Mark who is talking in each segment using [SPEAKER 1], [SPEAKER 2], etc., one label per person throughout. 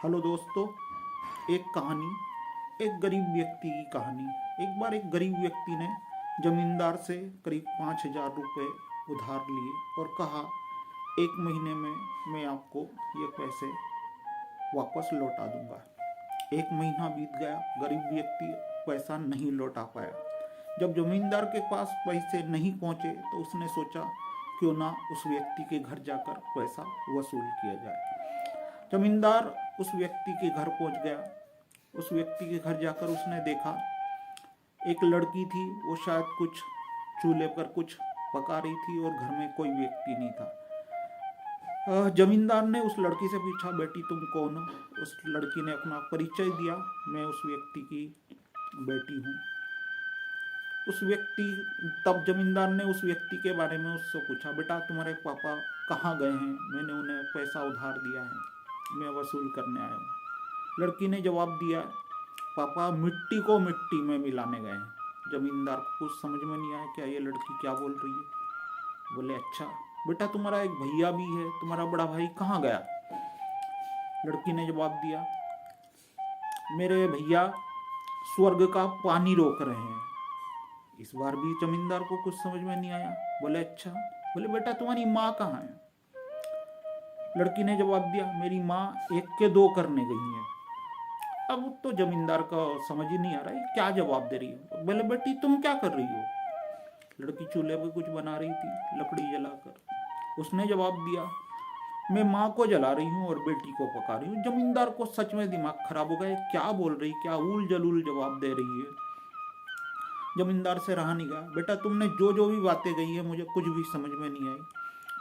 [SPEAKER 1] Hello दोस्तों, एक कहानी, एक गरीब व्यक्ति की कहानी। एक बार एक गरीब व्यक्ति ने जमींदार से करीब 5,000 रुपये उधार लिए और कहा, एक महीने में मैं आपको ये पैसे वापस लौटा दूंगा। एक महीना बीत गया, गरीब व्यक्ति पैसा नहीं लौटा पाया। जब जमींदार के पास पैसे नहीं पहुंचे तो उसने सोचा, क्यों ना उस व्यक्ति के घर जाकर पैसा वसूल किया जाए। जमींदार उस व्यक्ति के घर पहुंच गया। उस व्यक्ति के घर जाकर उसने देखा, एक लड़की थी, वो शायद कुछ चूल्हे पर कुछ पका रही थी और घर में कोई व्यक्ति नहीं था। जमींदार ने उस लड़की से पूछा, बेटी तुम कौन हो? उस लड़की ने अपना परिचय दिया, मैं उस व्यक्ति की बेटी हूँ। तब जमींदार ने उस व्यक्ति के बारे में उससे पूछा, बेटा तुम्हारे पापा कहाँ गए हैं? मैंने उन्हें पैसा उधार दिया है, मैं वसूल करने आया हूँ। लड़की ने जवाब दिया, पापा मिट्टी को मिट्टी में मिलाने गए हैं। जमींदार को कुछ समझ में नहीं आया, क्या ये लड़की क्या बोल रही है। बोले, अच्छा बेटा तुम्हारा एक भैया भी है, तुम्हारा बड़ा भाई कहाँ गया? लड़की ने जवाब दिया, मेरे भैया स्वर्ग का पानी रोक रहे हैं। इस बार भी जमींदार को कुछ समझ में नहीं आया। बोले, अच्छा। बोले, बेटा तुम्हारी माँ कहाँ है? लड़की ने जवाब दिया, मेरी माँ 1 के 2 करने गई है। अब तो जमींदार का समझ ही नहीं आ रहा है क्या जवाब दे रही हो। बोले, बेटी तुम क्या कर रही हो? लड़की चूल्हे पे कुछ बना रही थी लकड़ी जलाकर। उसने जवाब दिया, मैं माँ को जला रही हूँ और बेटी को पका रही हूँ। जमींदार को सच में दिमाग खराब हो गया, क्या बोल रही, क्या ऊल जलूल जवाब दे रही है। जमींदार से रहा नहीं गया। बेटा तुमने जो जो भी बातें कही है मुझे कुछ भी समझ में नहीं आई,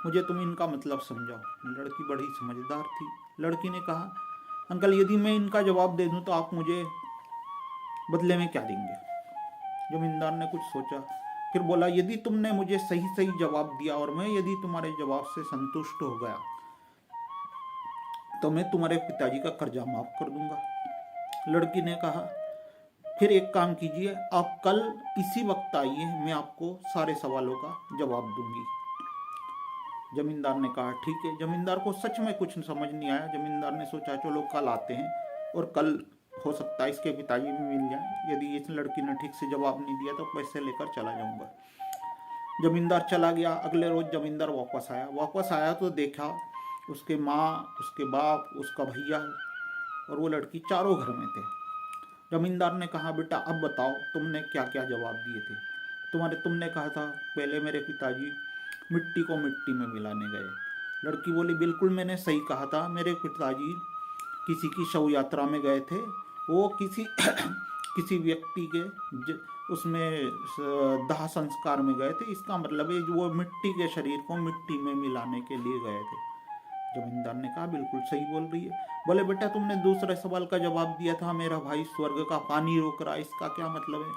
[SPEAKER 1] मुझे तुम इनका मतलब समझाओ। लड़की बड़ी समझदार थी। लड़की ने कहा, अंकल यदि मैं इनका जवाब दे दूं तो आप मुझे बदले में क्या देंगे? जमींदार ने कुछ सोचा, फिर बोला, यदि तुमने मुझे सही सही जवाब दिया और मैं यदि तुम्हारे जवाब से संतुष्ट हो गया तो मैं तुम्हारे पिताजी का कर्जा माफ कर दूंगा। लड़की ने कहा, फिर एक काम कीजिए, आप कल इसी वक्त आइए, मैं आपको सारे सवालों का जवाब दूंगी। जमींदार ने कहा, ठीक है। जमींदार को सच में कुछ समझ नहीं आया। जमींदार ने सोचा, चलो कल आते हैं और कल हो सकता है इसके पिताजी भी मिल जाए। यदि इस लड़की ने ठीक से जवाब नहीं दिया तो पैसे लेकर चला जाऊंगा। जमींदार चला गया। अगले रोज जमींदार वापस आया तो देखा उसके माँ, उसके बाप, उसका भैया और वो लड़की चारों घर में थे। जमींदार ने कहा, बेटा अब बताओ तुमने क्या क्या जवाब दिए थे? तुमने कहा था पहले मेरे पिताजी मिट्टी को मिट्टी में मिलाने गए। लड़की बोली, बिल्कुल मैंने सही कहा था, मेरे पिताजी किसी की शव यात्रा में गए थे। वो किसी किसी व्यक्ति के उसमें दाह संस्कार में गए थे। इसका मतलब है वो मिट्टी के शरीर को मिट्टी में मिलाने के लिए गए थे। जमींदार ने कहा, बिल्कुल सही बोल रही है। बोले, बेटा तुमने दूसरे सवाल का जवाब दिया था, मेरा भाई स्वर्ग का पानी रोक रहा है, इसका क्या मतलब है?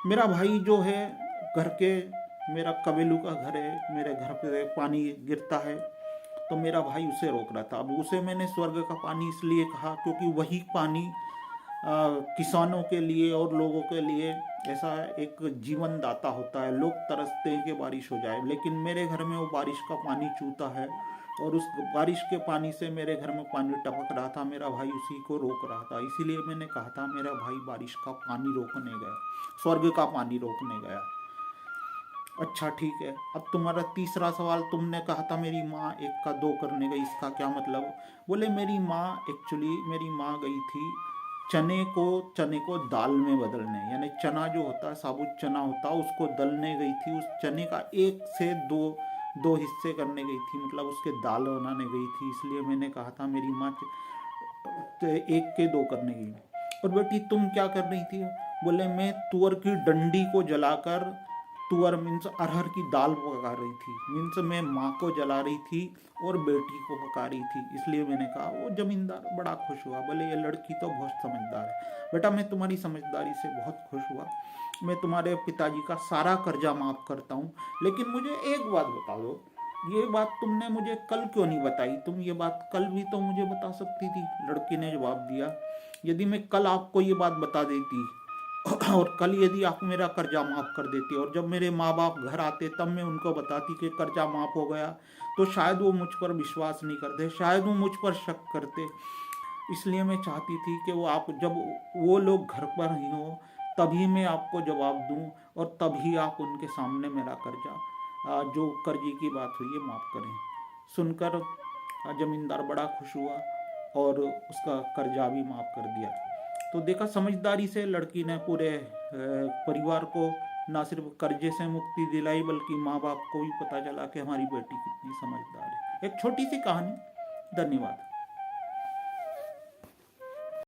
[SPEAKER 1] मेरा भाई जो है घर के, मेरा कबीलू का घर है, मेरे घर पे पानी गिरता है तो मेरा भाई उसे रोक रहा था। अब उसे मैंने स्वर्ग का पानी इसलिए कहा क्योंकि वही पानी किसानों के लिए और लोगों के लिए ऐसा एक जीवन दाता होता है। लोग तरसते हैं कि बारिश हो जाए, लेकिन मेरे घर में वो बारिश का पानी चूता है और उस बारिश के पानी से मेरे घर में पानी टपक रहा था, मेरा भाई उसी को रोक रहा था। इसीलिए मैंने कहा था मेरा भाई बारिश का पानी रोकने गया, स्वर्ग का पानी रोकने गया। अच्छा ठीक है, अब तुम्हारा तीसरा सवाल, तुमने कहा था मेरी माँ 1 का 2 करने गई, इसका क्या मतलब? बोले, मेरी माँ गई थी चने को दाल में बदलने, यानी चना जो होता है, साबुत चना होता है, उसको दलने गई थी। उस चने का 1 से 2 हिस्से करने गई थी, मतलब उसके दाल बनाने गई थी। इसलिए मैंने कहा था मेरी माँ 1 के 2 करने गई। और बेटी तुम क्या कर रही थी? बोले, मैं तुअर की डंडी को जलाकर, तुअर मीन्स अरहर की दाल पका रही थी, मीन्स मैं माँ को जला रही थी और बेटी को पका रही थी, इसलिए मैंने कहा। वो जमींदार बड़ा खुश हुआ। बोले, ये लड़की तो बहुत समझदार है। बेटा मैं तुम्हारी समझदारी से बहुत खुश हुआ, मैं तुम्हारे पिताजी का सारा कर्जा माफ करता हूँ, लेकिन मुझे एक बात बता दो, ये बात तुमने मुझे कल क्यों नहीं बताई? तुम ये बात कल भी तो मुझे बता सकती थी। लड़की ने जवाब दिया, यदि मैं कल आपको ये बात बता देती और कल यदि आप मेरा कर्जा माफ़ कर देते और जब मेरे माँ बाप घर आते तब मैं उनको बताती कि कर्जा माफ़ हो गया, तो शायद वो मुझ पर विश्वास नहीं करते, शायद वो मुझ पर शक करते। इसलिए मैं चाहती थी कि वो आप जब वो लोग घर पर ही हो तभी मैं आपको जवाब दूं और तभी आप उनके सामने मेरा कर्जा जो कर्जे की बात हुई है माफ़ करें। सुनकर जमींदार बड़ा खुश हुआ और उसका कर्जा भी माफ़ कर दिया। तो देखा, समझदारी से लड़की ने पूरे परिवार को ना सिर्फ कर्जे से मुक्ति दिलाई बल्कि माँ बाप को भी पता चला कि हमारी बेटी कितनी समझदार है। एक छोटी सी कहानी। धन्यवाद।